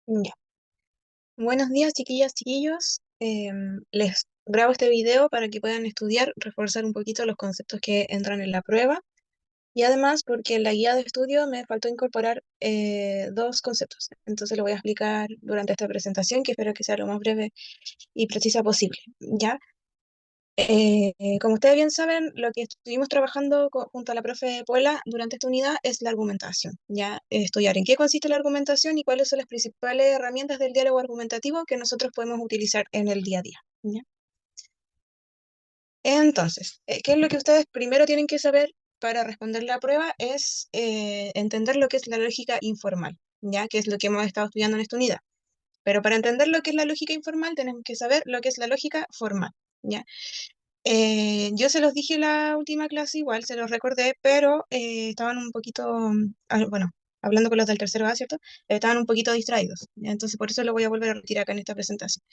Ya. Buenos días, chiquillas, chiquillos. Les grabo este video para que puedan estudiar, reforzar un poquito los conceptos que entran en la prueba y además porque en la guía de estudio me faltó incorporar dos conceptos. Entonces lo voy a explicar durante esta presentación que espero que sea lo más breve y precisa posible. ¿Ya? Como ustedes bien saben, lo que estuvimos trabajando junto a la profe Puela durante esta unidad es la argumentación, ¿ya? Estudiar en qué consiste la argumentación y cuáles son las principales herramientas del diálogo argumentativo que nosotros podemos utilizar en el día a día, ¿ya? Entonces, ¿qué es lo que ustedes primero tienen que saber para responder la prueba? Es entender lo que es la lógica informal, ¿ya? Que es lo que hemos estado estudiando en esta unidad. Pero para entender lo que es la lógica informal, tenemos que saber lo que es la lógica formal, ¿ya? Yo se los dije en la última clase, igual se los recordé, pero estaban un poquito, bueno, hablando con los del tercero A, ¿cierto? Estaban un poquito distraídos. Entonces, por eso lo voy a volver a retirar acá en esta presentación.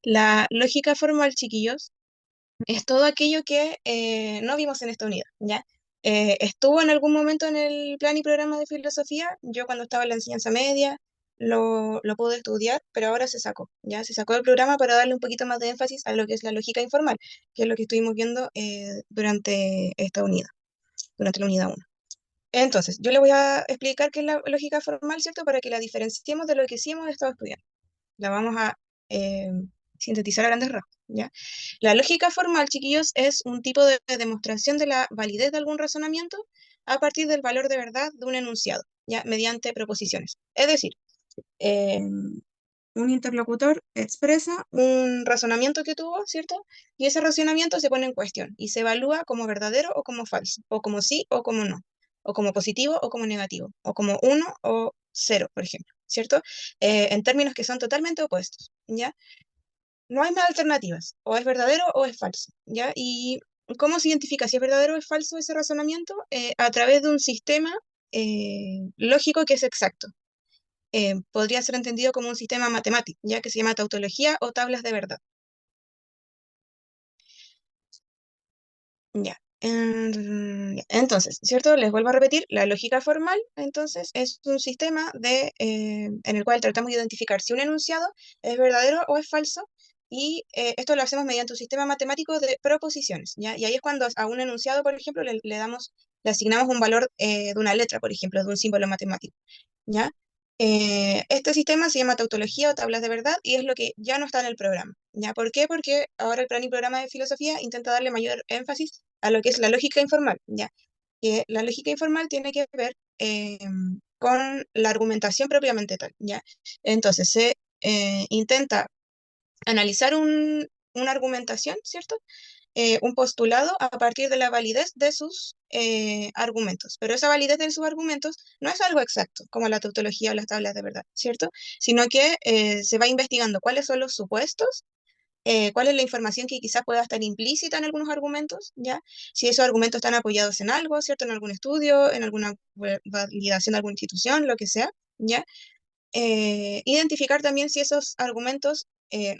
La lógica formal, chiquillos, es todo aquello que no vimos en esta unidad, ¿ya? Estuvo en algún momento en el plan y programa de filosofía, yo cuando estaba en la enseñanza media lo pude estudiar, pero ahora se sacó, ¿ya? Se sacó del programa para darle un poquito más de énfasis a lo que es la lógica informal, que es lo que estuvimos viendo durante esta unidad, durante la unidad uno. Entonces, yo le voy a explicar qué es la lógica formal, ¿cierto? Para que la diferenciemos de lo que sí hemos estado estudiando. La vamos a eh, sintetizar a grandes rasgos, ¿ya? La lógica formal, chiquillos, es un tipo de demostración de la validez de algún razonamiento a partir del valor de verdad de un enunciado, ¿ya? Mediante proposiciones. Es decir, eh, un interlocutor expresa un razonamiento que tuvo, ¿cierto? Y ese razonamiento se pone en cuestión y se evalúa como verdadero o como falso, o como sí o como no, o como positivo o como negativo, o como uno o cero, por ejemplo, ¿cierto? En términos que son totalmente opuestos, ¿ya? No hay más alternativas, o es verdadero o es falso, ¿ya? ¿Y cómo se identifica si es verdadero o es falso ese razonamiento? A través de un sistema lógico que es exacto. Podría ser entendido como un sistema matemático, ya que se llama tautología o tablas de verdad. Ya. Entonces, ¿cierto? Les vuelvo a repetir, la lógica formal, entonces, es un sistema en el cual tratamos de identificar si un enunciado es verdadero o es falso, y esto lo hacemos mediante un sistema matemático de proposiciones, ¿ya? Y ahí es cuando a un enunciado, por ejemplo, le asignamos un valor de una letra, por ejemplo, de un símbolo matemático, ¿ya? Este sistema se llama tautología o tablas de verdad y es lo que ya no está en el programa, ¿ya? ¿Por qué? Porque ahora el plan y programa de filosofía intenta darle mayor énfasis a lo que es la lógica informal, ¿ya? Que la lógica informal tiene que ver con la argumentación propiamente tal, ¿ya? Entonces se intenta analizar una argumentación, ¿cierto? Un postulado a partir de la validez de sus argumentos. Pero esa validez de sus argumentos no es algo exacto, como la tautología o las tablas de verdad, ¿cierto? Sino que se va investigando cuáles son los supuestos, cuál es la información que quizás pueda estar implícita en algunos argumentos, ¿ya? Si esos argumentos están apoyados en algo, ¿cierto? En algún estudio, en alguna validación de alguna institución, lo que sea, ¿ya? Identificar también si esos argumentos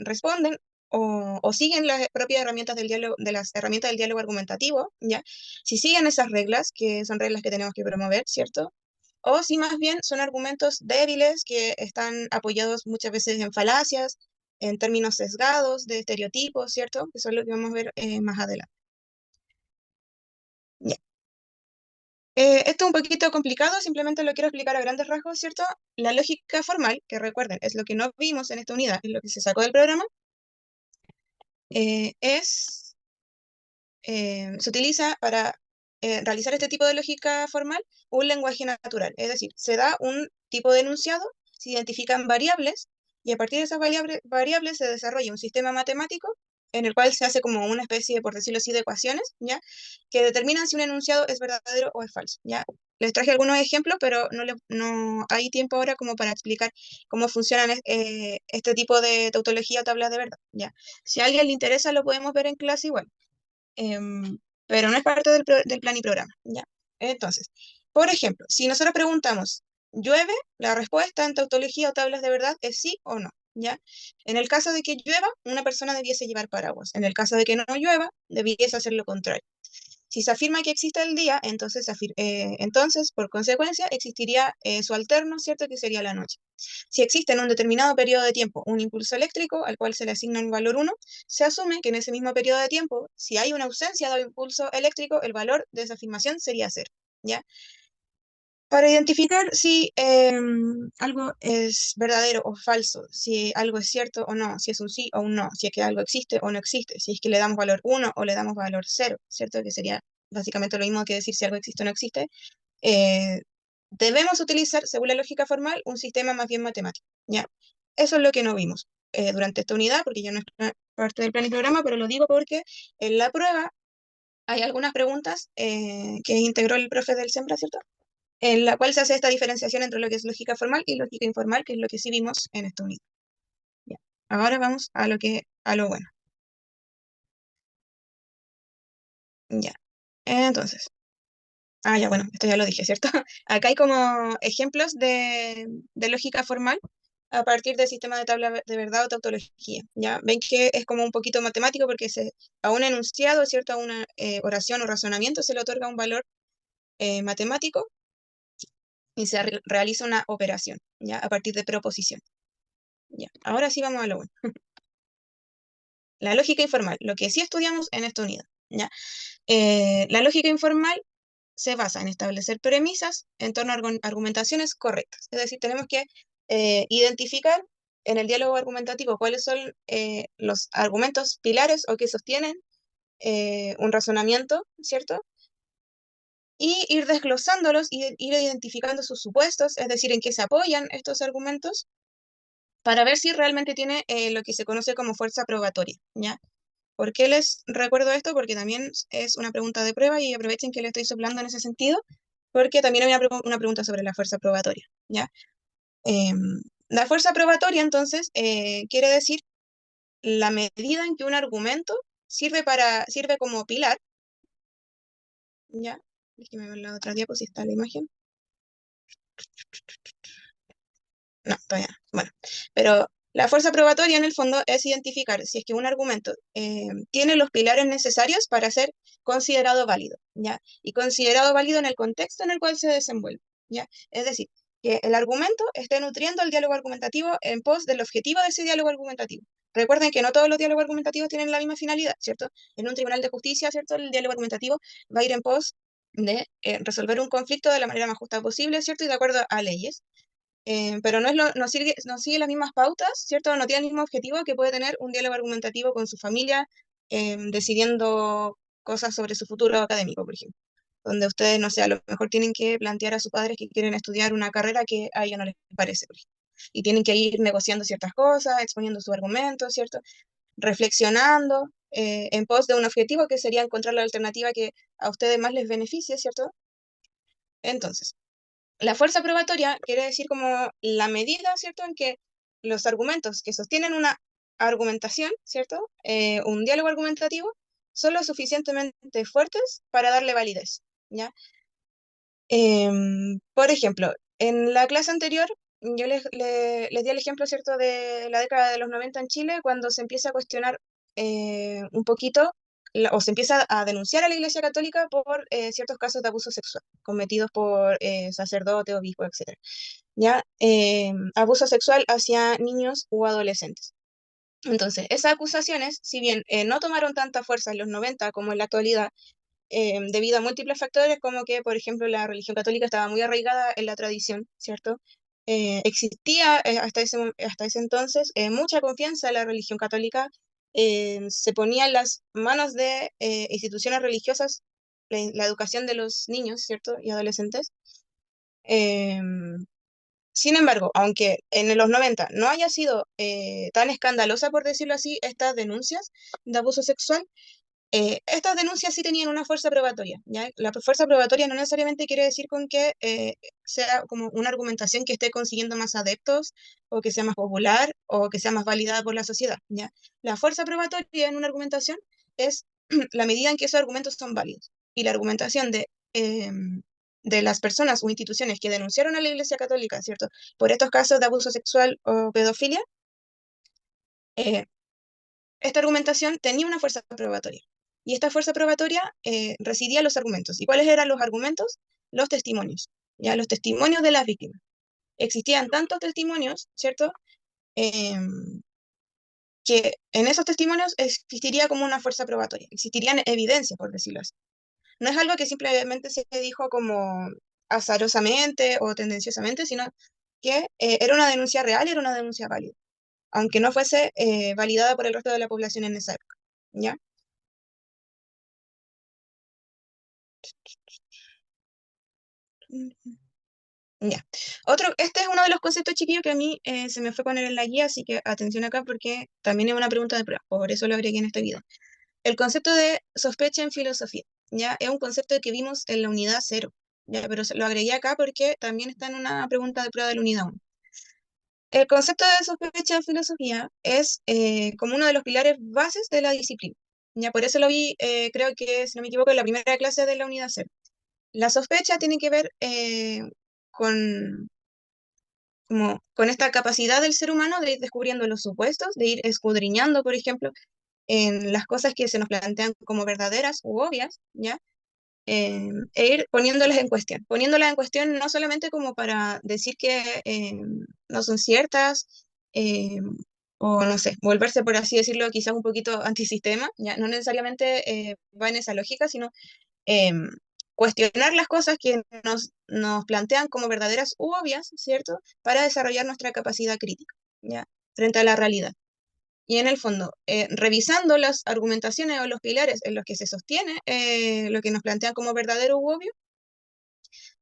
responden o siguen las propias herramientas del diálogo, de las herramientas del diálogo argumentativo, ¿ya? Si siguen esas reglas, que son reglas que tenemos que promover, ¿cierto? O si más bien son argumentos débiles que están apoyados muchas veces en falacias, en términos sesgados, de estereotipos, ¿cierto? Que son lo que vamos a ver más adelante. Ya. Esto es un poquito complicado, simplemente lo quiero explicar a grandes rasgos, ¿cierto? La lógica formal, que recuerden, es lo que no vimos en esta unidad, es lo que se sacó del programa, se utiliza para realizar este tipo de lógica formal un lenguaje natural, es decir, se da un tipo de enunciado, se identifican variables y a partir de esas variables se desarrolla un sistema matemático en el cual se hace como una especie, por decirlo así, de ecuaciones, ¿ya? Que determinan si un enunciado es verdadero o es falso, ¿ya? Les traje algunos ejemplos, pero no hay tiempo ahora como para explicar cómo funcionan este tipo de tautología o tablas de verdad, ¿ya? Si a alguien le interesa, lo podemos ver en clase igual, pero no es parte del plan y programa, ¿ya? Entonces, por ejemplo, si nosotros preguntamos, ¿llueve? La respuesta en tautología o tablas de verdad es sí o no, ¿ya? En el caso de que llueva, una persona debiese llevar paraguas. En el caso de que no llueva, debiese hacer lo contrario. Si se afirma que existe el día, entonces, por consecuencia, existiría su alterno, ¿cierto? Que sería la noche. Si existe en un determinado periodo de tiempo un impulso eléctrico al cual se le asigna un valor 1, se asume que en ese mismo periodo de tiempo, si hay una ausencia de impulso eléctrico, el valor de esa afirmación sería 0, ¿ya? Para identificar si algo es verdadero o falso, si algo es cierto o no, si es un sí o un no, si es que algo existe o no existe, si es que le damos valor 1 o le damos valor 0, ¿cierto? Que sería básicamente lo mismo que decir si algo existe o no existe. eh, Debemos utilizar, según la lógica formal, un sistema más bien matemático, ¿ya? Eso es lo que no vimos durante esta unidad, porque ya no es parte del plan y programa, pero lo digo porque en la prueba hay algunas preguntas que integró el profe del SEMBRA, ¿cierto? En la cual se hace esta diferenciación entre lo que es lógica formal y lógica informal, que es lo que sí vimos en esta unidad. Ya. Ahora vamos a lo bueno. Ya. Entonces, ya, bueno, esto ya lo dije, ¿cierto? Acá hay como ejemplos de lógica formal a partir del sistema de tabla de verdad o tautología, ¿ya? Ven que es como un poquito matemático porque a un enunciado, ¿cierto? A una oración o razonamiento se le otorga un valor matemático y se realiza una operación, ¿ya? A partir de proposición. Ya. Ahora sí vamos a lo bueno. La lógica informal, lo que sí estudiamos en esta unidad, ¿ya? La lógica informal se basa en establecer premisas en torno a argumentaciones correctas. Es decir, tenemos que identificar en el diálogo argumentativo cuáles son los argumentos pilares o que sostienen un razonamiento, ¿cierto? Y ir desglosándolos y ir identificando sus supuestos, es decir, en qué se apoyan estos argumentos, para ver si realmente tiene lo que se conoce como fuerza probatoria, ¿ya? ¿Por qué les recuerdo esto? Porque también es una pregunta de prueba y aprovechen que le estoy soplando en ese sentido, porque también hay una pregunta sobre la fuerza probatoria, ¿ya? La fuerza probatoria, entonces, quiere decir la medida en que un argumento sirve como pilar, ¿ya? Déjeme ver la otra diapositiva, si está la imagen. No, todavía no. Bueno, pero la fuerza probatoria en el fondo es identificar si es que un argumento tiene los pilares necesarios para ser considerado válido, ¿ya? Y considerado válido en el contexto en el cual se desenvuelve, ¿ya? Es decir, que el argumento esté nutriendo el diálogo argumentativo en pos del objetivo de ese diálogo argumentativo. Recuerden que no todos los diálogos argumentativos tienen la misma finalidad, ¿cierto? En un tribunal de justicia, ¿cierto? El diálogo argumentativo va a ir en pos de resolver un conflicto de la manera más justa posible, ¿cierto? Y de acuerdo a leyes. Pero no sigue las mismas pautas, ¿cierto? No tiene el mismo objetivo que puede tener un diálogo argumentativo con su familia, decidiendo cosas sobre su futuro académico, por ejemplo. Donde ustedes, no sé, a lo mejor tienen que plantear a sus padres que quieren estudiar una carrera que a ellos no les parece, por ejemplo. Y tienen que ir negociando ciertas cosas, exponiendo sus argumentos, ¿cierto? Reflexionando en pos de un objetivo que sería encontrar la alternativa que a ustedes más les beneficie, ¿cierto? Entonces, la fuerza probatoria quiere decir como la medida, ¿cierto?, en que los argumentos que sostienen una argumentación, ¿cierto?, un diálogo argumentativo, son lo suficientemente fuertes para darle validez, ¿ya? Por ejemplo, en la clase anterior, yo les di el ejemplo, ¿cierto?, de la década de los 90 en Chile, cuando se empieza a cuestionar un poquito, o se empieza a denunciar a la Iglesia Católica por ciertos casos de abuso sexual cometidos por sacerdotes, obispos, etc. ¿Ya? Abuso sexual hacia niños o adolescentes. Entonces, esas acusaciones, si bien no tomaron tanta fuerza en los 90 como en la actualidad, debido a múltiples factores, como que, por ejemplo, la religión católica estaba muy arraigada en la tradición, ¿cierto? Existía hasta ese entonces mucha confianza en la religión católica, se ponía en las manos de instituciones religiosas la educación de los niños, ¿cierto? Y adolescentes. Sin embargo, aunque en los 90 no haya sido tan escandalosa, por decirlo así, estas denuncias de abuso sexual, estas denuncias sí tenían una fuerza probatoria, ¿ya? La fuerza probatoria no necesariamente quiere decir con que sea como una argumentación que esté consiguiendo más adeptos, o que sea más popular, o que sea más validada por la sociedad, ¿ya? La fuerza probatoria en una argumentación es la medida en que esos argumentos son válidos. Y la argumentación de las personas o instituciones que denunciaron a la Iglesia Católica, ¿cierto?, por estos casos de abuso sexual o pedofilia, eh, esta argumentación tenía una fuerza probatoria. Y esta fuerza probatoria residía en los argumentos. ¿Y cuáles eran los argumentos? Los testimonios, ya los testimonios de las víctimas. Existían tantos testimonios, ¿cierto? Que en esos testimonios existiría como una fuerza probatoria, existirían evidencias, por decirlo así. No es algo que simplemente se dijo como azarosamente o tendenciosamente, sino que era una denuncia real y era una denuncia válida, aunque no fuese validada por el resto de la población en esa época, ¿ya? Ya. Este es uno de los conceptos chiquillos que a mí se me fue poner en la guía, así que atención acá porque también es una pregunta de prueba, por eso lo agregué en este video. El concepto de sospecha en filosofía, ¿ya? Es un concepto que vimos en la unidad 0, ¿ya? Pero lo agregué acá porque también está en una pregunta de prueba de la unidad 1. El concepto de sospecha en filosofía es como uno de los pilares bases de la disciplina, ¿ya? Por eso lo vi, creo que, si no me equivoco, en la primera clase de la unidad 0. La sospecha tiene que ver con, con esta capacidad del ser humano de ir descubriendo los supuestos, de ir escudriñando, por ejemplo, en las cosas que se nos plantean como verdaderas u obvias, ¿ya? E ir poniéndolas en cuestión no solamente como para decir que no son ciertas, eh, o no sé, volverse, por así decirlo, quizás un poquito antisistema, ¿ya? No necesariamente va en esa lógica, sino em, cuestionar las cosas que nos plantean como verdaderas u obvias, ¿cierto? Para desarrollar nuestra capacidad crítica, ¿ya? Frente a la realidad. Y en el fondo, revisando las argumentaciones o los pilares en los que se sostiene lo que nos plantean como verdadero u obvio,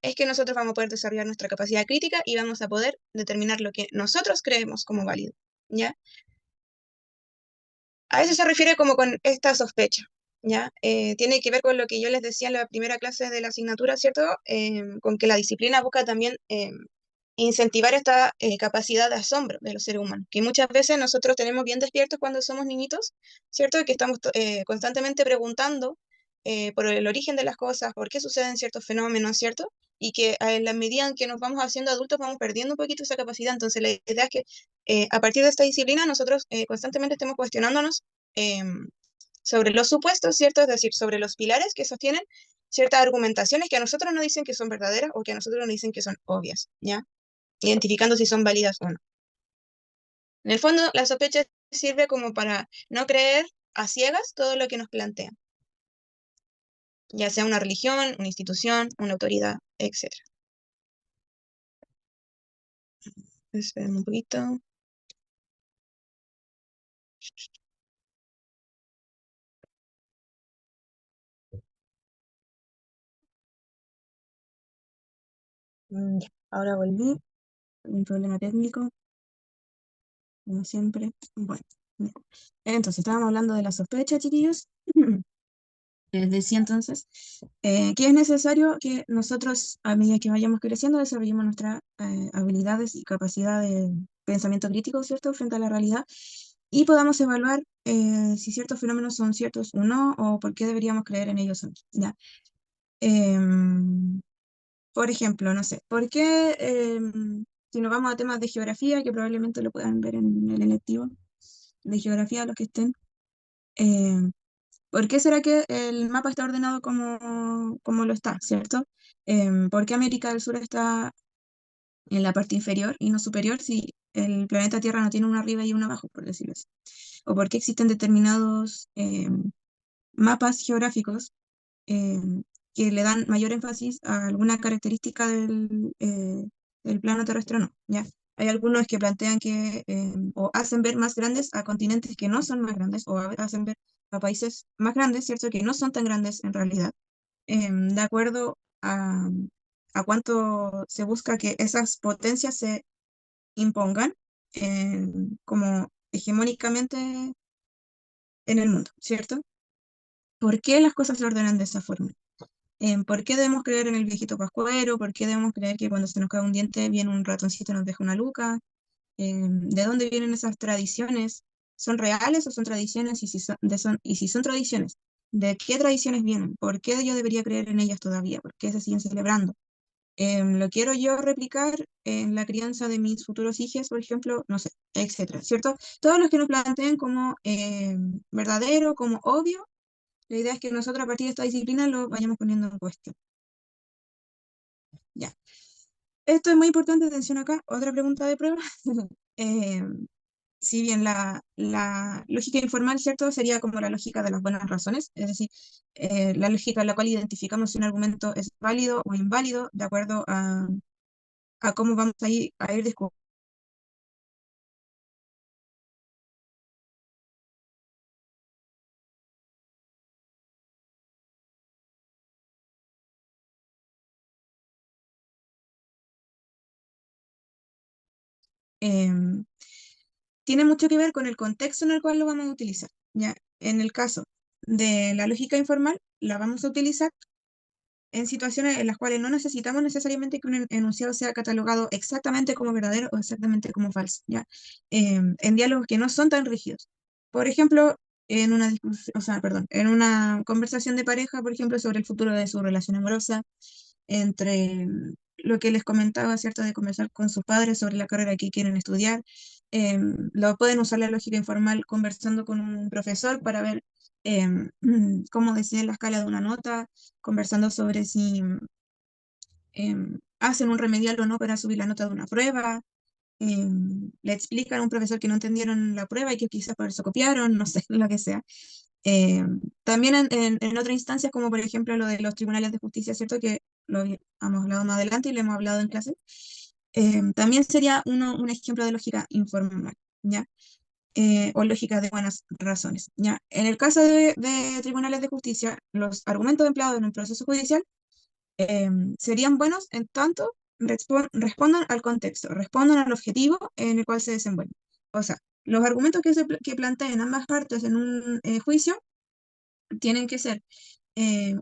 es que nosotros vamos a poder desarrollar nuestra capacidad crítica y vamos a poder determinar lo que nosotros creemos como válido, ¿ya? A eso se refiere como con esta sospecha, ¿ya? Tiene que ver con lo que yo les decía en la primera clase de la asignatura, ¿cierto? Con que la disciplina busca también incentivar esta capacidad de asombro de los seres humanos, que muchas veces nosotros tenemos bien despiertos cuando somos niñitos, ¿cierto? Que estamos constantemente preguntando por el origen de las cosas, por qué suceden ciertos fenómenos, ¿cierto? Y que en la medida en que nos vamos haciendo adultos vamos perdiendo un poquito esa capacidad. Entonces la idea es que a partir de esta disciplina nosotros constantemente estemos cuestionándonos sobre los supuestos, ¿cierto? Es decir, sobre los pilares que sostienen ciertas argumentaciones que a nosotros nos dicen que son verdaderas o que a nosotros nos dicen que son obvias, ¿ya? Identificando si son válidas o no. En el fondo, la sospecha sirve como para no creer a ciegas todo lo que nos plantean, ya sea una religión, una institución, una autoridad, etc. Esperen un poquito. Ya, ahora volví. Un problema técnico, como siempre. Bueno, ya. Entonces, estábamos hablando de la sospecha, chiquillos. Les decía entonces que es necesario que nosotros, a medida que vayamos creciendo, desarrollemos nuestras habilidades y capacidad de pensamiento crítico, ¿cierto?, frente a la realidad y podamos evaluar si ciertos fenómenos son ciertos o no, o por qué deberíamos creer en ellos o no, ¿ya? Em, por ejemplo, no sé, ¿por qué, si nos vamos a temas de geografía, que probablemente lo puedan ver en el electivo de geografía, los que estén, em, ¿por qué será que el mapa está ordenado como lo está, ¿cierto? ¿Por qué América del Sur está en la parte inferior y no superior si el planeta Tierra no tiene una arriba y una abajo, por decirlo así? ¿O por qué existen determinados mapas geográficos que le dan mayor énfasis a alguna característica del plano terrestre o no? ¿Ya? Hay algunos que plantean que o hacen ver más grandes a continentes que no son más grandes, o hacen ver a países más grandes, ¿cierto? Que no son tan grandes en realidad, de acuerdo a cuánto se busca que esas potencias se impongan como hegemónicamente en el mundo, ¿cierto? ¿Por qué las cosas se ordenan de esa forma? ¿Por qué debemos creer en el viejito pascuero? ¿Por qué debemos creer que cuando se nos cae un diente viene un ratoncito y nos deja una luca? ¿De dónde vienen esas tradiciones? ¿Son reales o son tradiciones? Y si son tradiciones, ¿de qué tradiciones vienen? ¿Por qué yo debería creer en ellas todavía? ¿Por qué se siguen celebrando? ¿Lo quiero yo replicar en la crianza de mis futuros hijos, por ejemplo? No sé, etcétera, ¿cierto? Todos los que nos planteen como verdadero, como obvio, La idea es que nosotros a partir de esta disciplina lo vayamos poniendo en cuestión. Ya. Esto es muy importante, atención acá, otra pregunta de prueba. Eh, si bien la lógica informal, ¿cierto? Sería como la lógica de las buenas razones, es decir, la lógica en la cual identificamos si un argumento es válido o inválido de acuerdo a cómo vamos a ir descubriendo. Tiene mucho que ver con el contexto en el cual lo vamos a utilizar. ¿Ya? En el caso de la lógica informal, la vamos a utilizar en situaciones en las cuales no necesitamos necesariamente que un enunciado sea catalogado exactamente como verdadero o exactamente como falso, ¿ya? En diálogos que no son tan rígidos. Por ejemplo, en una discusión, o sea, perdón, en una conversación de pareja, por ejemplo, sobre el futuro de su relación amorosa, entre lo que les comentaba, ¿cierto?, de conversar con sus padres sobre la carrera que quieren estudiar. Lo pueden usar la lógica informal conversando con un profesor para ver cómo decide la escala de una nota, conversando sobre si hacen un remedial o no para subir la nota de una prueba. Le explican a un profesor que no entendieron la prueba y que quizás por eso copiaron, no sé, lo que sea. También en otras instancias, como por ejemplo lo de los tribunales de justicia, ¿cierto? Que lo hemos hablado más adelante y lo hemos hablado en clase. También sería un ejemplo de lógica informal, ¿ya? O lógica de buenas razones, ¿ya? En el caso de tribunales de justicia, los argumentos empleados en un proceso judicial serían buenos en tanto respondan al contexto, respondan al objetivo en el cual se desenvuelven. O sea, los argumentos que planteen ambas partes en un juicio tienen que ser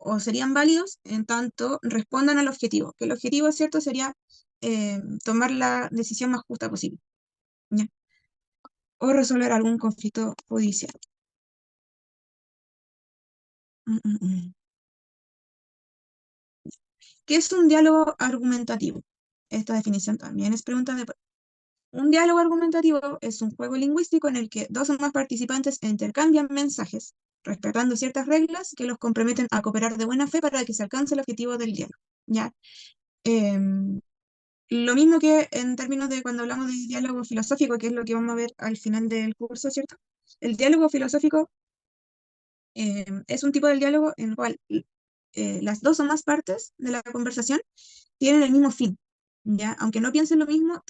o serían válidos en tanto respondan al objetivo, que el objetivo, ¿cierto?, sería tomar la decisión más justa posible, ¿ya? O resolver algún conflicto judicial. Mm, mm, mm. ¿Qué es un diálogo argumentativo? Esta definición también es pregunta de... Un diálogo argumentativo es un juego lingüístico en el que dos o más participantes intercambian mensajes, respetando ciertas reglas que los comprometen a cooperar de buena fe para que se alcance el objetivo del diálogo, ¿ya? Em, lo mismo que en términos de cuando hablamos de diálogo filosófico, que es lo que vamos a ver al final del curso, ¿cierto? El diálogo filosófico es un tipo de diálogo en el cual las dos o más partes de la conversación tienen el mismo fin, ¿ya? Aunque no piensen lo mismo,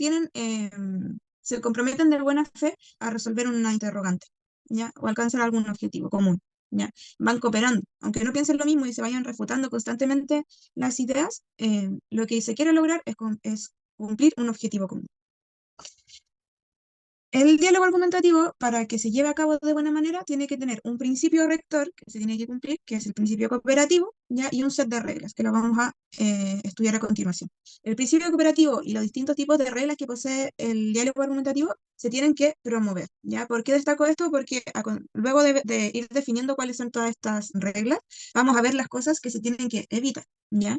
se comprometen de buena fe a resolver una interrogante, ¿ya? O alcanzar algún objetivo común, ¿ya? Van cooperando, aunque no piensen lo mismo y se vayan refutando constantemente las ideas, lo que se quiere lograr es cumplir un objetivo común. El diálogo argumentativo, para que se lleve a cabo de buena manera, tiene que tener un principio rector que se tiene que cumplir, que es el principio cooperativo, ¿ya? Y un set de reglas, que lo vamos a estudiar a continuación. El principio cooperativo y los distintos tipos de reglas que posee el diálogo argumentativo se tienen que promover, ¿ya? ¿Por qué destaco esto? Porque luego de ir definiendo cuáles son todas estas reglas, vamos a ver las cosas que se tienen que evitar, ¿ya?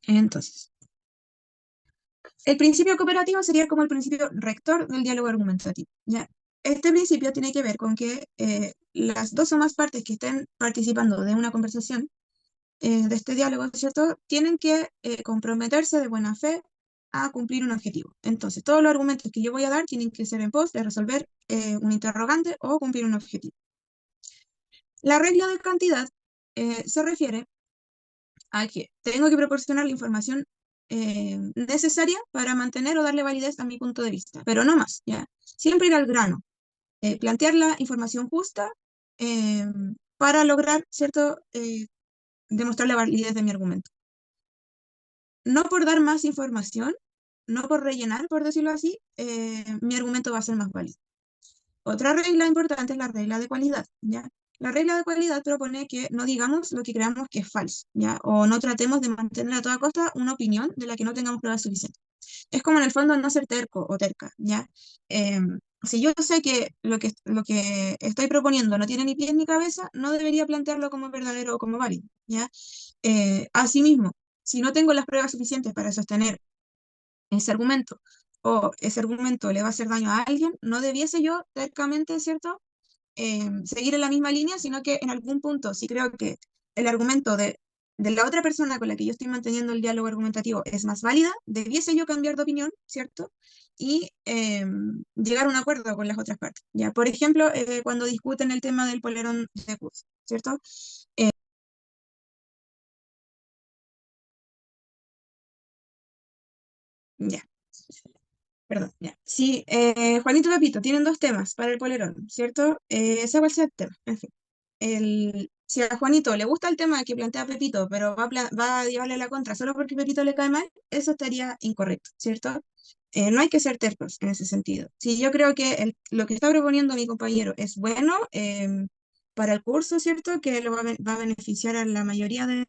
Entonces, el principio cooperativo sería como el principio rector del diálogo argumentativo, ¿ya? Este principio tiene que ver con que las dos o más partes que estén participando de una conversación, de este diálogo, ¿cierto?, tienen que comprometerse de buena fe a cumplir un objetivo. Entonces, todos los argumentos que yo voy a dar tienen que ser en pos de resolver un interrogante o cumplir un objetivo. La regla de cantidad se refiere a que tengo que proporcionar la información necesaria para mantener o darle validez a mi punto de vista, pero no más, ¿ya? Siempre ir al grano, plantear la información justa eh, para lograr, ¿cierto?, demostrar la validez de mi argumento. No por dar más información, no por rellenar, por decirlo así, mi argumento va a ser más válido. Otra regla importante es la regla de cualidad, ¿ya? La regla de cualidad propone que no digamos lo que creamos que es falso, ¿ya? O no tratemos de mantener a toda costa una opinión de la que no tengamos pruebas suficientes. Es como en el fondo no ser terco o terca, ¿ya? Si yo sé que lo que estoy proponiendo no tiene ni pies ni cabeza, no debería plantearlo como verdadero o como válido, ¿ya? Asimismo, si no tengo las pruebas suficientes para sostener ese argumento o ese argumento le va a hacer daño a alguien, no debiese yo tercamente, ¿cierto?, seguir en la misma línea, sino que en algún punto, si creo que el argumento de la otra persona con la que yo estoy manteniendo el diálogo argumentativo es más válida, debiese yo cambiar de opinión, ¿cierto? Y llegar a un acuerdo con las otras partes. Ya, por ejemplo, cuando discuten el tema del polerón de curso, ¿cierto? Ya, perdón, ya. Si Juanito y Pepito tienen dos temas para el polerón, ¿cierto? Ese cual sea el tema, en fin. Si a Juanito le gusta el tema que plantea Pepito, pero va a llevarle la contra solo porque Pepito le cae mal, eso estaría incorrecto, ¿cierto? No hay que ser tercos en ese sentido. Si yo creo que lo que está proponiendo mi compañero es bueno para el curso, ¿cierto? Que lo va a beneficiar a la mayoría de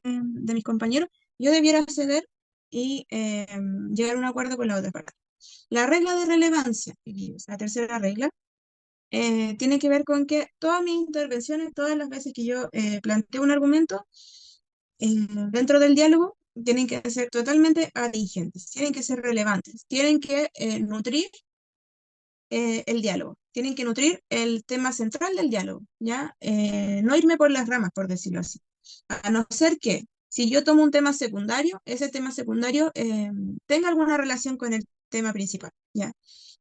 mis compañeros, yo debiera ceder y llegar a un acuerdo con la otra parte. La regla de relevancia, chiquillos, la tercera regla, tiene que ver con que todas mis intervenciones, todas las veces que yo planteo un argumento dentro del diálogo, tienen que ser totalmente atingentes, tienen que ser relevantes, tienen que nutrir el diálogo, tienen que nutrir el tema central del diálogo, ¿ya? No irme por las ramas, por decirlo así. A no ser que, si yo tomo un tema secundario, ese tema secundario tenga alguna relación con el tema principal, ¿ya?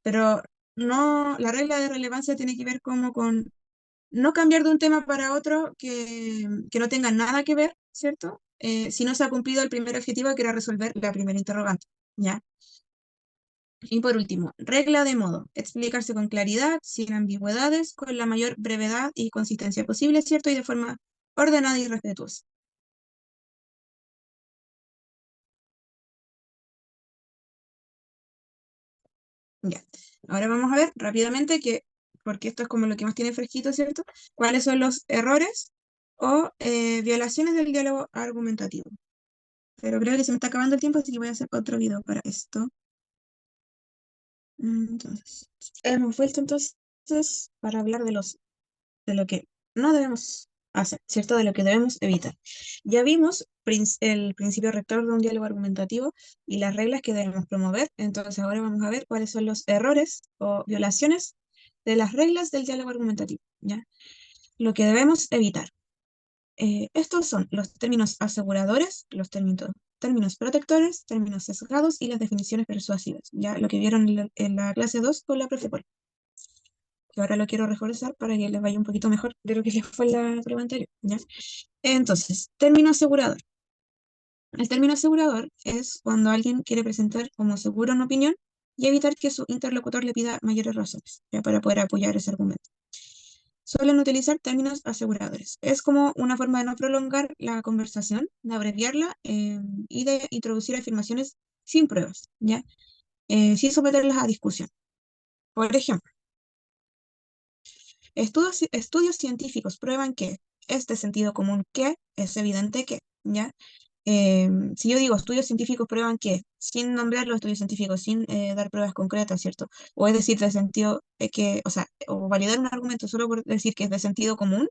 Pero no, la regla de relevancia tiene que ver como con no cambiar de un tema para otro que no tenga nada que ver, ¿cierto? Si no se ha cumplido el primer objetivo, que era resolver la primera interrogante, ¿ya? Y por último, regla de modo, explicarse con claridad, sin ambigüedades, con la mayor brevedad y consistencia posible, ¿cierto? Y de forma ordenada y respetuosa. Ya. Ahora vamos a ver rápidamente que, porque esto es como lo que más tiene fresquito, ¿cierto? ¿Cuáles son los errores o violaciones del diálogo argumentativo? Pero creo que se me está acabando el tiempo, así que voy a hacer otro video para esto. Entonces, hemos vuelto entonces para hablar de lo que no debemos hacer, ¿cierto? De lo que debemos evitar. Ya vimos el principio rector de un diálogo argumentativo y las reglas que debemos promover. Entonces, ahora vamos a ver cuáles son los errores o violaciones de las reglas del diálogo argumentativo, ¿ya? Lo que debemos evitar. Estos son los términos aseguradores, los términos protectores, términos sesgados y las definiciones persuasivas, ya lo que vieron en la clase 2 con la profe Paul, que ahora lo quiero reforzar para que les vaya un poquito mejor de lo que les fue en la prueba anterior, ¿ya? Entonces, término asegurador. El término asegurador es cuando alguien quiere presentar como seguro una opinión y evitar que su interlocutor le pida mayores razones, ya, para poder apoyar ese argumento. Suelen utilizar términos aseguradores. Es como una forma de no prolongar la conversación, de abreviarla y de introducir afirmaciones sin pruebas, ¿ya? Sin someterlas a discusión. Por ejemplo, estudios científicos prueban que es de sentido común que es evidente que, ¿ya? Si yo digo estudios científicos prueban que, sin nombrar los estudios científicos, sin dar pruebas concretas, ¿cierto? O es decir, de sentido que, o sea, o validar un argumento solo por decir que es de sentido común,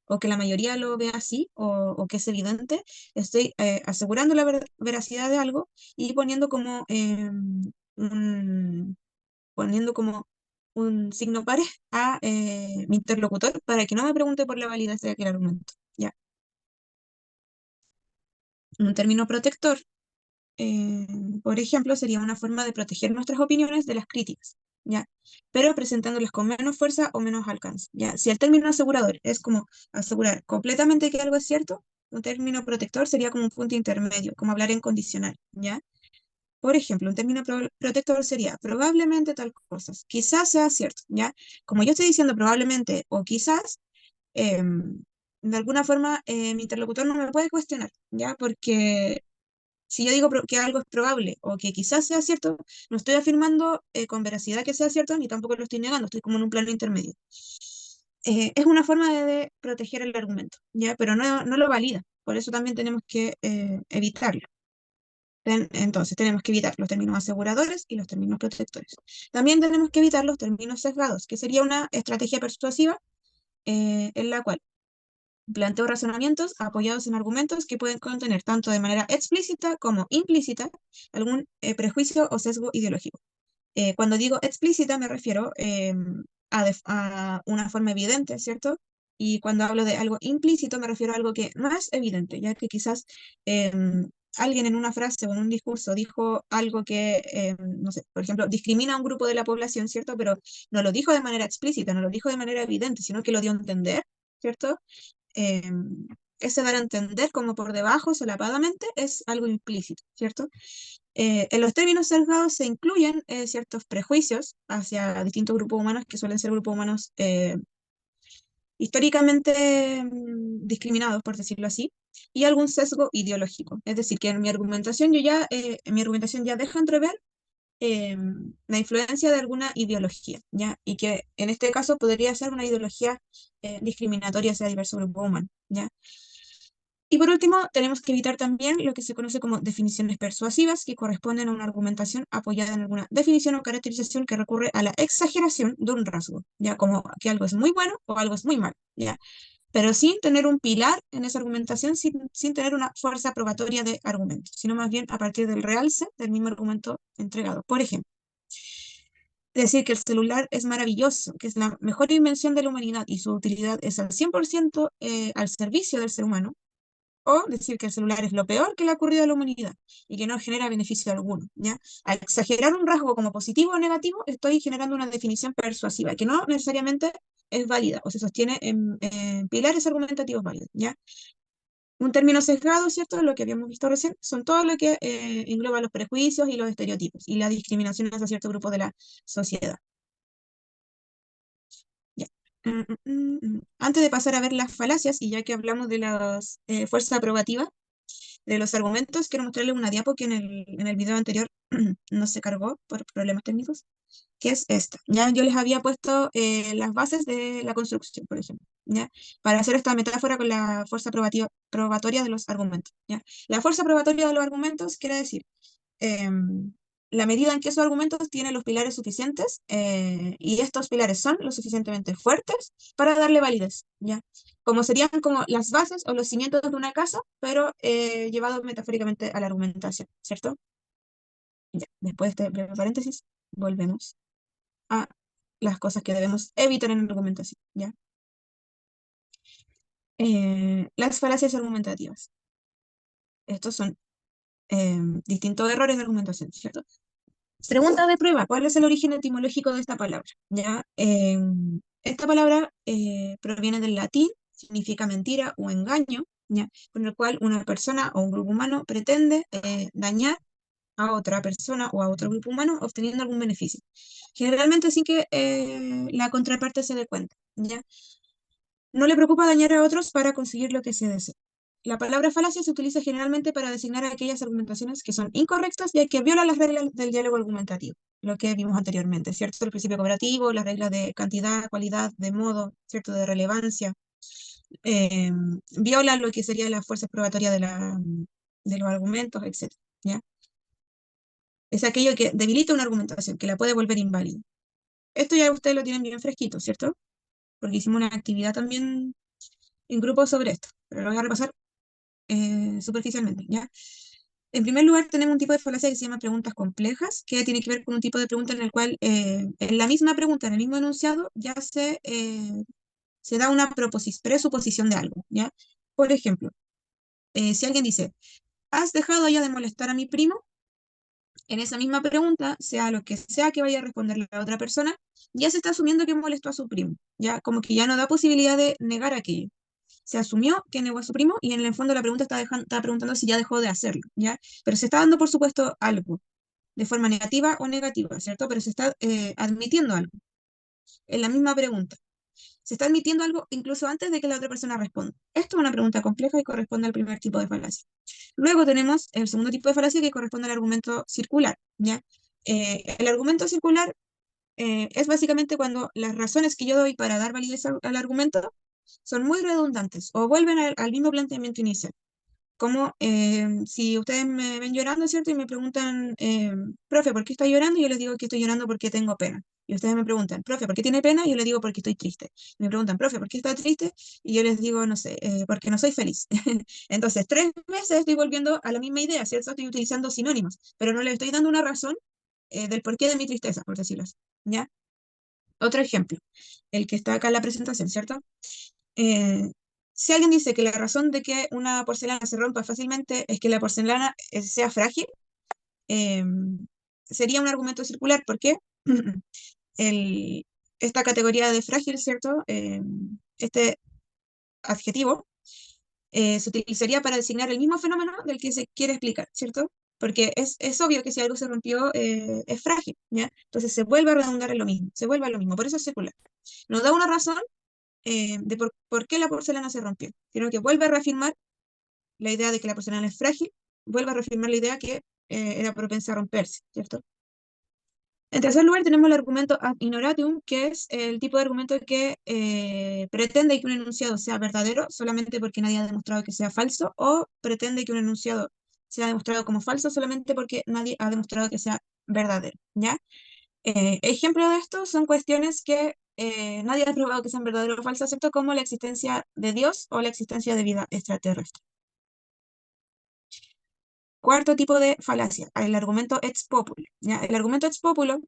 o que la mayoría lo ve así, o que es evidente, estoy asegurando la veracidad de algo y un, poniendo como un signo pares a mi interlocutor para que no me pregunte por la validez de aquel argumento. ¿Ya? Un término protector, eh, por ejemplo, sería una forma de proteger nuestras opiniones de las críticas, ¿ya? Pero presentándolas con menos fuerza o menos alcance, ¿ya? Si el término asegurador es como asegurar completamente que algo es cierto, un término protector sería como un punto intermedio, como hablar en condicional, ¿ya? Por ejemplo, un término protector sería probablemente tal cosa, quizás sea cierto, ¿ya? Como yo estoy diciendo probablemente o quizás, de alguna forma mi interlocutor no me puede cuestionar, ¿ya? Porque si yo digo que algo es probable o que quizás sea cierto, no estoy afirmando con veracidad que sea cierto, ni tampoco lo estoy negando, estoy como en un plano intermedio. Es una forma de proteger el argumento, ¿ya? Pero no lo valida, por eso también tenemos que evitarlo. Entonces, tenemos que evitar los términos aseguradores y los términos protectores. También tenemos que evitar los términos sesgados, que sería una estrategia persuasiva en la cual planteo razonamientos apoyados en argumentos que pueden contener tanto de manera explícita como implícita algún prejuicio o sesgo ideológico. Cuando digo explícita me refiero a una forma evidente, ¿cierto? Y cuando hablo de algo implícito me refiero a algo que no es evidente, ya que quizás alguien en una frase o en un discurso dijo algo que, no sé, por ejemplo, discrimina a un grupo de la población, ¿cierto? Pero no lo dijo de manera explícita, no lo dijo de manera evidente, sino que lo dio a entender, ¿cierto? Ese dar a entender como por debajo, solapadamente, es algo implícito, ¿cierto? En los términos sesgados se incluyen ciertos prejuicios hacia distintos grupos humanos que suelen ser grupos humanos históricamente discriminados, por decirlo así, y algún sesgo ideológico. Es decir, que en mi argumentación ya deja entrever eh, la influencia de alguna ideología, ¿ya? Y que en este caso podría ser una ideología discriminatoria hacia diversos grupos humanos, ¿ya? Y por último, tenemos que evitar también lo que se conoce como definiciones persuasivas, que corresponden a una argumentación apoyada en alguna definición o caracterización que recurre a la exageración de un rasgo, ya como que algo es muy bueno o algo es muy malo, ya, pero sin tener un pilar en esa argumentación, sin tener una fuerza probatoria de argumento, sino más bien a partir del realce del mismo argumento entregado. Por ejemplo, decir que el celular es maravilloso, que es la mejor invención de la humanidad y su utilidad es al 100% al servicio del ser humano, o decir que el celular es lo peor que le ha ocurrido a la humanidad y que no genera beneficio alguno, ¿ya? Al exagerar un rasgo como positivo o negativo, estoy generando una definición persuasiva que no necesariamente es válida o se sostiene en pilares argumentativos válidos, ¿ya? Un término sesgado, ¿cierto? Lo que habíamos visto recién, son todo lo que engloba los prejuicios y los estereotipos y la discriminación hacia cierto grupo de la sociedad. Ya. Antes de pasar a ver las falacias, y ya que hablamos de las fuerzas aprobativas, de los argumentos, quiero mostrarles una diapo que en el video anterior no se cargó por problemas técnicos, que es esta. ¿Ya? Yo les había puesto las bases de la construcción, por ejemplo, ¿ya? Para hacer esta metáfora con la fuerza probatoria de los argumentos, ¿ya? La fuerza probatoria de los argumentos quiere decir la medida en que esos argumentos tienen los pilares suficientes y estos pilares son lo suficientemente fuertes para darle validez, ¿ya? Como serían como las bases o los cimientos de una casa, pero llevado metafóricamente a la argumentación, ¿cierto? Ya, después de este breve paréntesis, volvemos a las cosas que debemos evitar en la argumentación, ¿ya? Las falacias argumentativas. Estos son distintos errores de argumentación, ¿cierto? Pregunta de prueba, ¿cuál es el origen etimológico de esta palabra? ¿Ya? Esta palabra proviene del latín, significa mentira o engaño, ¿ya? Con el cual una persona o un grupo humano pretende dañar a otra persona o a otro grupo humano obteniendo algún beneficio. Generalmente sin que la contraparte se dé cuenta, ¿ya? No le preocupa dañar a otros para conseguir lo que se desea. La palabra falacia se utiliza generalmente para designar aquellas argumentaciones que son incorrectas y que violan las reglas del diálogo argumentativo, lo que vimos anteriormente, ¿cierto? El principio cooperativo, las reglas de cantidad, cualidad, de modo, ¿cierto? De relevancia, eh, violan lo que sería la fuerza probatoria de los argumentos, etcétera, ¿ya? Es aquello que debilita una argumentación, que la puede volver inválida. Esto ya ustedes lo tienen bien fresquito, ¿cierto? Porque hicimos una actividad también en grupo sobre esto, pero lo voy a repasar superficialmente, ¿ya? En primer lugar, tenemos un tipo de falacia que se llama preguntas complejas, que tiene que ver con un tipo de pregunta en el cual en la misma pregunta, en el mismo enunciado, ya se da una presuposición de algo, ¿ya? Por ejemplo, si alguien dice, ¿has dejado ya de molestar a mi primo? En esa misma pregunta, sea lo que sea que vaya a responder la otra persona, ya se está asumiendo que molestó a su primo, ya como que ya no da posibilidad de negar aquello. Se asumió que negó a su primo y en el fondo la pregunta está preguntando si ya dejó de hacerlo, ¿ya? Pero se está dando, por supuesto, algo, de forma negativa o negativa, ¿cierto? Pero se está admitiendo algo en la misma pregunta. Se está admitiendo algo incluso antes de que la otra persona responda. Esto es una pregunta compleja y corresponde al primer tipo de falacia. Luego tenemos el segundo tipo de falacia que corresponde al argumento circular, ¿ya? El argumento circular es básicamente cuando las razones que yo doy para dar validez al argumento son muy redundantes o vuelven al mismo planteamiento inicial. Como si ustedes me ven llorando, ¿cierto? Y me preguntan, profe, ¿por qué está llorando? Y yo les digo que estoy llorando porque tengo pena. Y ustedes me preguntan, profe, ¿por qué tiene pena? Y yo les digo porque estoy triste. Y me preguntan, profe, ¿por qué está triste? Y yo les digo, no sé, porque no soy feliz. Entonces, 3 veces estoy volviendo a la misma idea, ¿cierto? Estoy utilizando sinónimos, pero no les estoy dando una razón del porqué de mi tristeza, por decirlo así. ¿Ya? Otro ejemplo, el que está acá en la presentación, ¿cierto? Eh, si alguien dice que la razón de que una porcelana se rompa fácilmente es que la porcelana sea frágil, eh, sería un argumento circular. ¿Por qué? El- esta categoría de frágil, ¿cierto? Este adjetivo se utilizaría para designar el mismo fenómeno del que se quiere explicar, ¿cierto? Porque es obvio que si algo se rompió, es frágil, ¿ya? Entonces se vuelve a redundar en lo mismo, se vuelve a lo mismo, por eso es circular. Nos da una razón de por qué la porcelana se rompió, sino que vuelve a reafirmar la idea de que la porcelana es frágil, vuelve a reafirmar la idea que era propensa a romperse, ¿cierto? En tercer lugar, tenemos el argumento ad ignorantium, que es el tipo de argumento que pretende que un enunciado sea verdadero solamente porque nadie ha demostrado que sea falso, o pretende que un enunciado sea demostrado como falso solamente porque nadie ha demostrado que sea verdadero, ¿ya? Ejemplo de esto son cuestiones que nadie ha probado que sean verdaderas o falsas, ¿cierto? Como la existencia de Dios o la existencia de vida extraterrestre. Cuarto tipo de falacia, el argumento ex populo, ¿ya? El argumento ex populo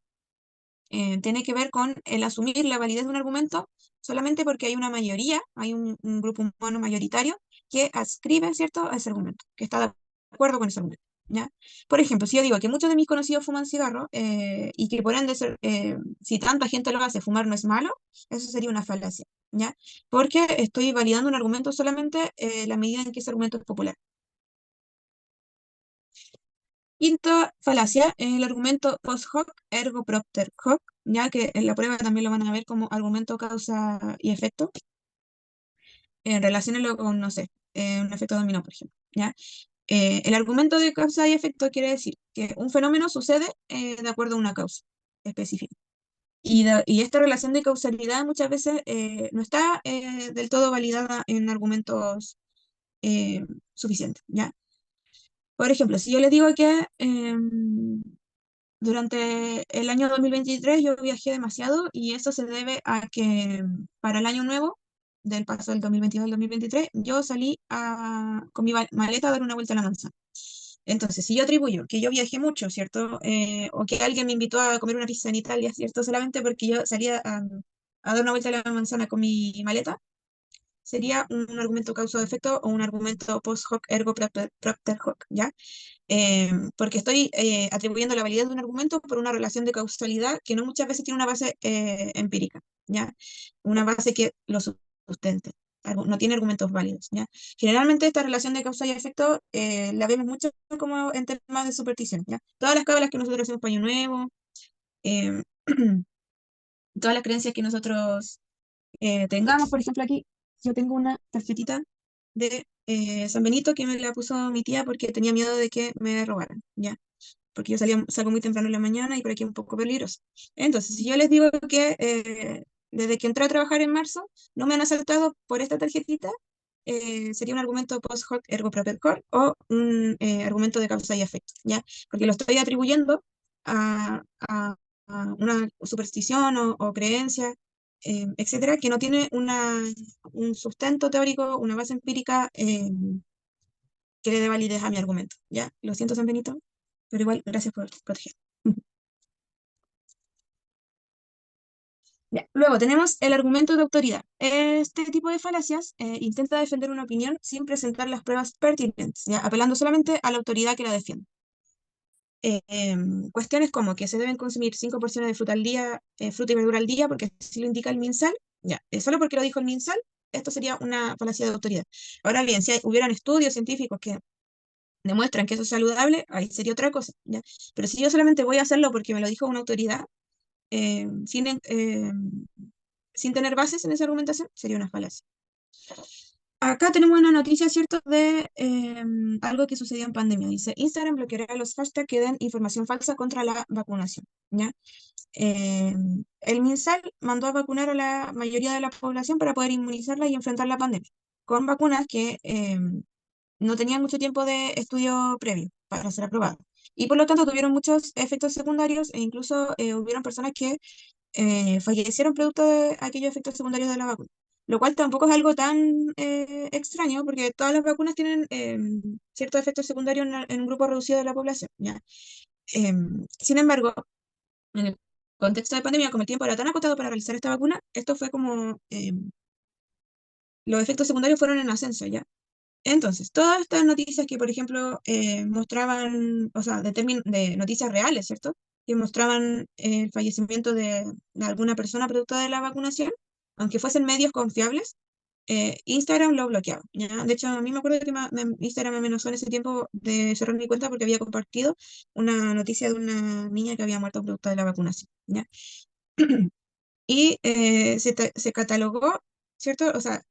tiene que ver con el asumir la validez de un argumento solamente porque hay una mayoría, hay un grupo humano mayoritario que ascribe, ¿cierto?, a ese argumento, que está de acuerdo con ese argumento, ¿ya? Por ejemplo, si yo digo que muchos de mis conocidos fuman cigarro y que por ende, si tanta gente lo hace, fumar no es malo, eso sería una falacia, ¿ya? Porque estoy validando un argumento solamente la medida en que ese argumento es popular. Quinta falacia, el argumento post hoc ergo propter hoc, ya que en la prueba también lo van a ver como argumento causa y efecto. Relaciónenlo con, no sé, un efecto dominó, por ejemplo, ¿ya? El argumento de causa y efecto quiere decir que un fenómeno sucede de acuerdo a una causa específica. Y esta relación de causalidad muchas veces no está del todo validada en argumentos suficientes, ¿ya? Por ejemplo, si yo les digo que durante el año 2023 yo viajé demasiado y eso se debe a que para el año nuevo, del paso del 2022 al 2023, yo salí con mi maleta a dar una vuelta a la manzana. Entonces, si yo atribuyo que yo viajé mucho, ¿cierto? O que alguien me invitó a comer una pizza en Italia, ¿cierto? Solamente porque yo salía a dar una vuelta a la manzana con mi maleta, sería un argumento causa-efecto o un argumento post hoc ergo propter hoc, ¿ya? Porque estoy atribuyendo la validez de un argumento por una relación de causalidad que no muchas veces tiene una base empírica, ¿ya? Una base que lo sustente. No tiene argumentos válidos, ¿ya? Generalmente esta relación de causa y efecto la vemos mucho como en temas de superstición, ¿ya? Todas las cábalas que nosotros hacemos para Año Nuevo, eh, todas las creencias que nosotros tengamos, por ejemplo, aquí yo tengo una tarjetita de San Benito que me la puso mi tía porque tenía miedo de que me robaran, ¿ya? Porque yo salgo muy temprano en la mañana y por aquí es un poco peligroso. Entonces, si yo les digo que desde que entré a trabajar en marzo no me han asaltado por esta tarjetita, sería un argumento post hoc ergo propter hoc o un argumento de causa y efecto, ¿ya? Porque lo estoy atribuyendo a una superstición o creencia, etcétera, que no tiene un sustento teórico, una base empírica que le dé validez a mi argumento, ¿ya? Lo siento, San Benito, pero igual, gracias por proteger. Ya. Luego tenemos el argumento de autoridad. Este tipo de falacias intenta defender una opinión sin presentar las pruebas pertinentes, ¿ya? Apelando solamente a la autoridad que la defiende. Cuestiones como que se deben consumir 5 porciones de fruta al día, fruta y verdura al día, porque así lo indica el MinSal, ya, solo porque lo dijo el MinSal, esto sería una falacia de autoridad. Ahora bien, si hubieran estudios científicos que demuestran que eso es saludable, ahí sería otra cosa, ¿ya? Pero si yo solamente voy a hacerlo porque me lo dijo una autoridad, eh, sin, en- eh, sin tener bases en esa argumentación, sería una falacia. Acá tenemos una noticia, ¿cierto?, de algo que sucedió en pandemia. Dice, Instagram bloqueará los hashtags que den información falsa contra la vacunación, ¿ya? El MinSal mandó a vacunar a la mayoría de la población para poder inmunizarla y enfrentar la pandemia, con vacunas que no tenían mucho tiempo de estudio previo para ser aprobadas. Y por lo tanto tuvieron muchos efectos secundarios e incluso hubieron personas que fallecieron producto de aquellos efectos secundarios de la vacuna. Lo cual tampoco es algo tan extraño, porque todas las vacunas tienen ciertos efectos secundarios en un grupo reducido de la población, ¿ya? Sin embargo, en el contexto de pandemia, como el tiempo era tan acotado para realizar esta vacuna, esto fue como, los efectos secundarios fueron en ascenso, ¿ya? Entonces, todas estas noticias que, por ejemplo, mostraban, o sea, de noticias reales, ¿cierto? Que mostraban el fallecimiento de alguna persona producto de la vacunación, aunque fuesen medios confiables, Instagram lo bloqueaba, ¿ya? De hecho, a mí me acuerdo que Instagram me amenazó en ese tiempo de cerrar mi cuenta porque había compartido una noticia de una niña que había muerto producto de la vacunación, ¿ya? Y se catalogó, ¿cierto? O sea,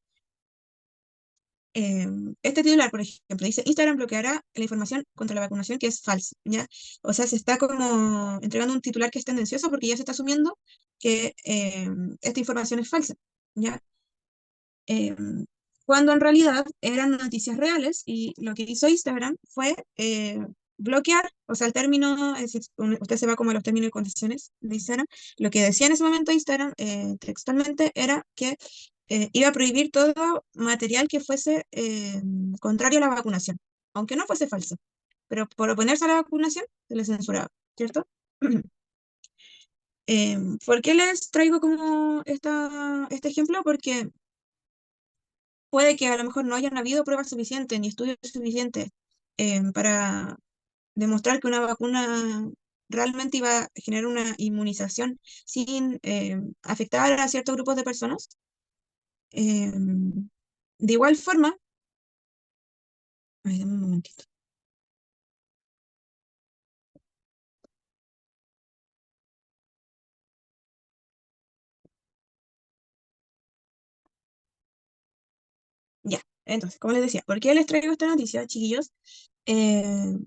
este titular, por ejemplo, dice, Instagram bloqueará la información contra la vacunación que es falsa, ¿ya? O sea, se está como entregando un titular que es tendencioso porque ya se está asumiendo que esta información es falsa, ¿ya? Em, Cuando en realidad eran noticias reales y lo que hizo Instagram fue bloquear, o sea, el término, es decir, usted se va como a los términos y condiciones de Instagram, lo que decía en ese momento Instagram textualmente era que iba a prohibir todo material que fuese contrario a la vacunación, aunque no fuese falso, pero por oponerse a la vacunación se le censuraba, ¿cierto? ¿Por qué les traigo como este ejemplo? Porque puede que a lo mejor no hayan habido pruebas suficientes ni estudios suficientes para demostrar que una vacuna realmente iba a generar una inmunización sin afectar a ciertos grupos de personas. De igual forma, ay, dame un momentito. Ya, entonces, como les decía, ¿por qué les traigo esta noticia, chiquillos? Eh,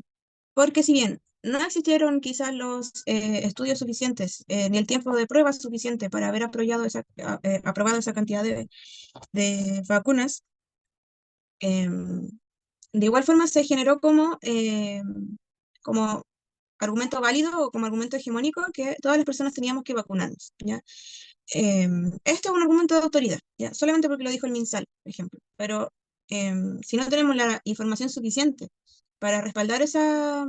Porque si bien no existieron quizás los estudios suficientes ni el tiempo de prueba suficiente para haber aprobado esa cantidad de vacunas, em, de igual forma se generó como argumento válido o como argumento hegemónico que todas las personas teníamos que vacunarnos, ¿ya? Esto es un argumento de autoridad, ¿ya? Solamente porque lo dijo el MinSal, por ejemplo. Pero si no tenemos la información suficiente para respaldar esa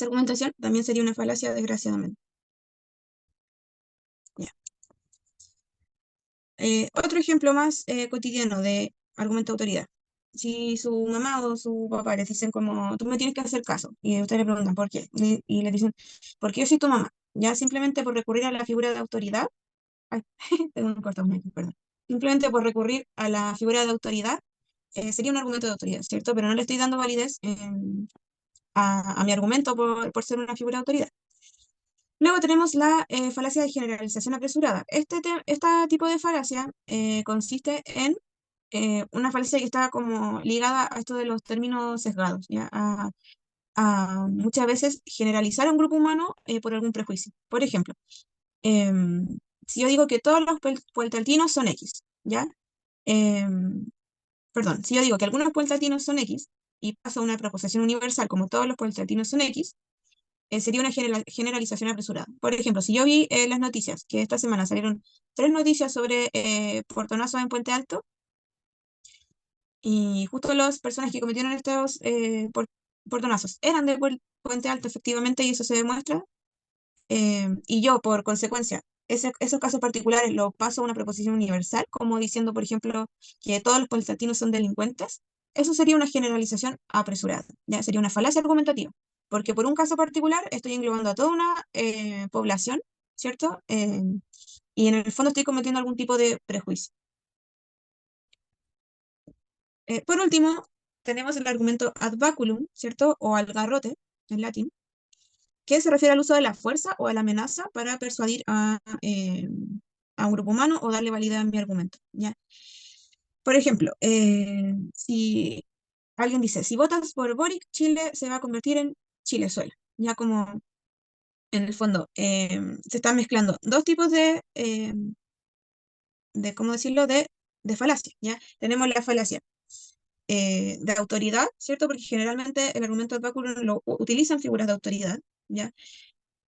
argumentación, también sería una falacia, desgraciadamente. Ya. Otro ejemplo más cotidiano de argumento de autoridad. Si su mamá o su papá les dicen como, tú me tienes que hacer caso, y ustedes le preguntan por qué, y le dicen, porque yo soy tu mamá, ya simplemente por recurrir a la figura de autoridad, ay, tengo un cortado, perdón, simplemente por recurrir a la figura de autoridad, sería un argumento de autoridad, ¿cierto? Pero no le estoy dando validez a mi argumento por ser una figura de autoridad. Luego tenemos la falacia de generalización apresurada. Este tipo de falacia consiste en una falacia que está como ligada a esto de los términos sesgados, ¿ya? A muchas veces generalizar a un grupo humano por algún prejuicio. Por ejemplo, em, si yo digo que todos los puertaltinos son X, ¿ya? Em, Perdón, si yo digo que algunos puertaltinos son X y paso a una proposición universal como todos los puertaltinos son X, sería una generalización apresurada. Por ejemplo, si yo vi las noticias, que esta semana salieron tres noticias sobre portonazos en Puente Alto, y justo las personas que cometieron estos portonazos eran de Puente Alto, efectivamente, y eso se demuestra, y yo, por consecuencia, esos casos particulares lo paso a una proposición universal, como diciendo, por ejemplo, que todos los puentealtinos son delincuentes, eso sería una generalización apresurada, ¿ya? Sería una falacia argumentativa, porque por un caso particular estoy englobando a toda una población, ¿cierto? Y en el fondo estoy cometiendo algún tipo de prejuicio. Por último, tenemos el argumento ad baculum, ¿cierto? O al garrote, en latín, que se refiere al uso de la fuerza o a la amenaza para persuadir a un grupo humano o darle validez a mi argumento, ¿ya? Por ejemplo, si alguien dice, si votas por Boric, Chile se va a convertir en Chilezuela, ya como en el fondo se están mezclando dos tipos de ¿cómo decirlo?, de falacia, ¿ya? Tenemos la falacia de autoridad, ¿cierto? Porque generalmente el argumento del báculo lo utilizan figuras de autoridad, ¿ya?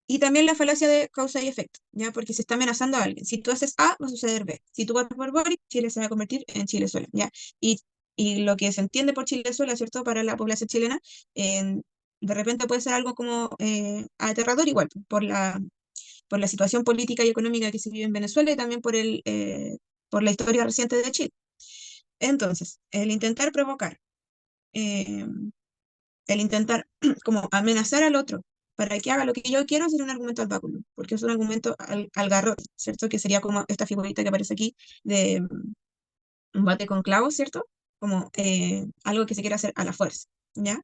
Y también la falacia de causa y efecto, ¿ya? Porque se está amenazando a alguien. Si tú haces A, va a suceder B. Si tú votas por Boric, Chile se va a convertir en Chilezuela, ¿ya? Y, y lo que se entiende por Chilezuela, ¿cierto? Para la población chilena, de repente puede ser algo como aterrador igual, por la situación política y económica que se vive en Venezuela y también por la historia reciente de Chile. Entonces, eh, el intentar como amenazar al otro para que haga lo que yo quiero sería un argumento al báculo, porque es un argumento al garrote, ¿cierto? Que sería como esta figurita que aparece aquí de un bate con clavos, ¿cierto? Como algo que se quiere hacer a la fuerza, ¿ya?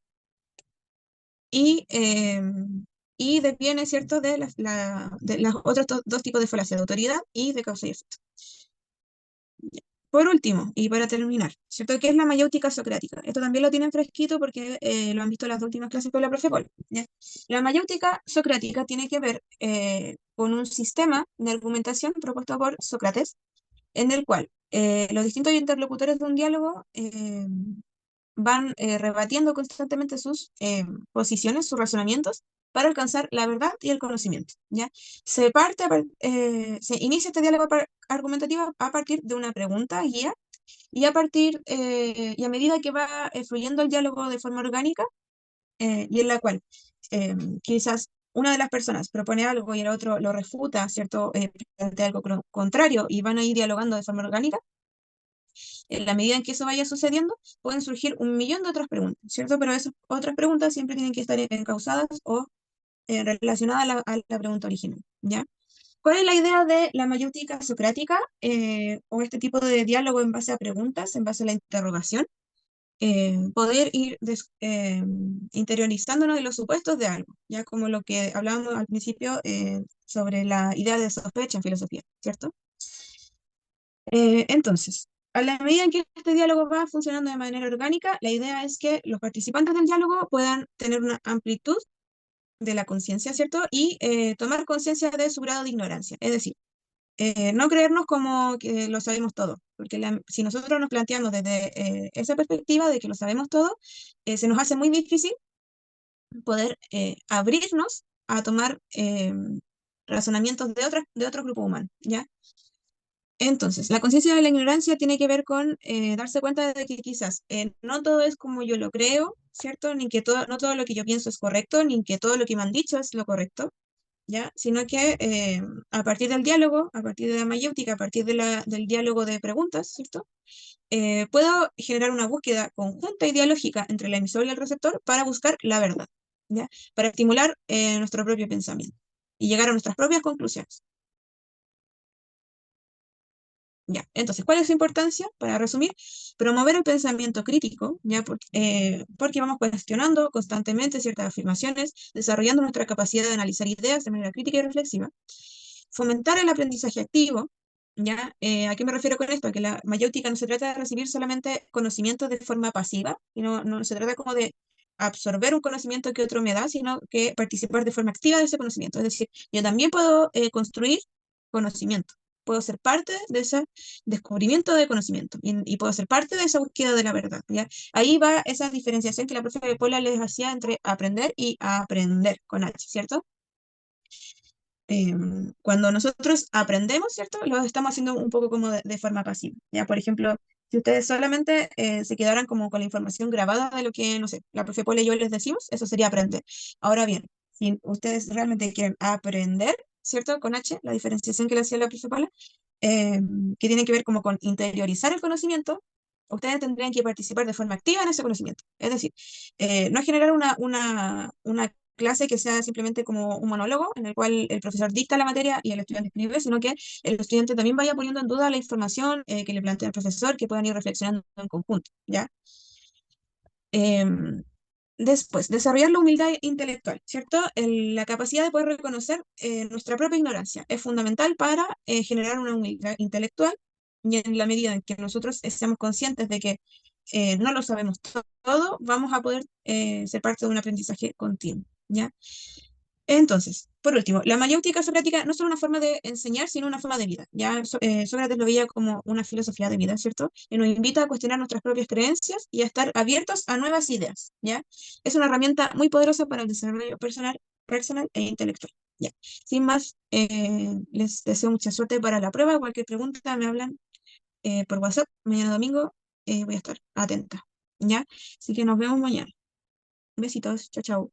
Y, deviene, ¿cierto?, de los otros dos tipos de falacia, de autoridad y de causa y efecto. Por último, y para terminar, ¿cierto? ¿Qué es la mayéutica socrática? Esto también lo tienen fresquito porque lo han visto en las últimas clases con la profe Pol, ¿ya? La mayéutica socrática tiene que ver con un sistema de argumentación propuesto por Sócrates, en el cual los distintos interlocutores de un diálogo van rebatiendo constantemente sus posiciones, sus razonamientos, para alcanzar la verdad y el conocimiento, ¿ya? Se inicia este diálogo argumentativo a partir de una pregunta guía y a medida que va fluyendo el diálogo de forma orgánica y en la cual quizás una de las personas propone algo y el otro lo refuta, ¿cierto? Plantea algo contrario y van a ir dialogando de forma orgánica, en la medida en que eso vaya sucediendo, pueden surgir un millón de otras preguntas, ¿cierto? Pero esas otras preguntas siempre tienen que estar encausadas o relacionadas a la pregunta original, ¿ya? ¿Cuál es la idea de la mayéutica socrática o este tipo de diálogo en base a preguntas, en base a la interrogación? Poder ir interiorizándonos de los supuestos de algo, ya como lo que hablábamos al principio sobre la idea de sospecha en filosofía, ¿cierto? Entonces, a la medida en que este diálogo va funcionando de manera orgánica, la idea es que los participantes del diálogo puedan tener una amplitud de la conciencia, ¿cierto? Y tomar conciencia de su grado de ignorancia. Es decir, no creernos como que lo sabemos todo, porque si nosotros nos planteamos desde esa perspectiva de que lo sabemos todo, se nos hace muy difícil poder abrirnos a tomar razonamientos de otro grupo humano, ¿ya? Entonces, la conciencia de la ignorancia tiene que ver con darse cuenta de que quizás no todo es como yo lo creo, ¿cierto? Ni que no todo lo que yo pienso es correcto, ni que todo lo que me han dicho es lo correcto, ¿ya? Sino que a partir del diálogo, a partir de la mayéutica, a partir del diálogo de preguntas, ¿cierto? Puedo generar una búsqueda conjunta y dialógica entre el emisor y el receptor para buscar la verdad, ¿ya? Para estimular nuestro propio pensamiento y llegar a nuestras propias conclusiones. Ya, entonces, ¿cuál es su importancia? Para resumir, promover el pensamiento crítico, ¿ya? Porque vamos cuestionando constantemente ciertas afirmaciones, desarrollando nuestra capacidad de analizar ideas de manera crítica y reflexiva. Fomentar el aprendizaje activo, ¿ya? ¿A qué me refiero con esto? A que la mayéutica no se trata de recibir solamente conocimientos de forma pasiva, y no se trata como de absorber un conocimiento que otro me da, sino que participar de forma activa de ese conocimiento. Es decir, yo también puedo construir conocimiento. Puedo ser parte de ese descubrimiento de conocimiento y puedo ser parte de esa búsqueda de la verdad, ¿ya? Ahí va esa diferenciación que la profe de Paula les hacía entre aprender y aprender con H, ¿cierto? Cuando nosotros aprendemos, ¿cierto? Lo estamos haciendo un poco como de forma pasiva, ¿ya? Por ejemplo, si ustedes solamente se quedaran como con la información grabada de lo que, no sé, la profe Paula y yo les decimos, eso sería aprender. Ahora bien, si ustedes realmente quieren aprender, ¿cierto? Con H, la diferenciación que le hacía la profe Paula, que tiene que ver como con interiorizar el conocimiento, ustedes tendrían que participar de forma activa en ese conocimiento. Es decir, no generar una clase que sea simplemente como un monólogo en el cual el profesor dicta la materia y el estudiante escribe, sino que el estudiante también vaya poniendo en duda la información que le plantea el profesor, que puedan ir reflexionando en conjunto, ¿ya? Em, Después, desarrollar la humildad intelectual, ¿cierto? La capacidad de poder reconocer nuestra propia ignorancia es fundamental para generar una humildad intelectual y en la medida en que nosotros seamos conscientes de que no lo sabemos todo, vamos a poder ser parte de un aprendizaje continuo, ¿ya? Entonces, por último, la mayéutica socrática no es solo una forma de enseñar, sino una forma de vida. Ya Sócrates lo veía como una filosofía de vida, ¿cierto? Y nos invita a cuestionar nuestras propias creencias y a estar abiertos a nuevas ideas, ¿ya? Es una herramienta muy poderosa para el desarrollo personal e intelectual, ¿ya? Sin más, les deseo mucha suerte para la prueba. Cualquier pregunta me hablan por WhatsApp. Mañana domingo voy a estar atenta, ¿ya? Así que nos vemos mañana. Besitos, chao, chao.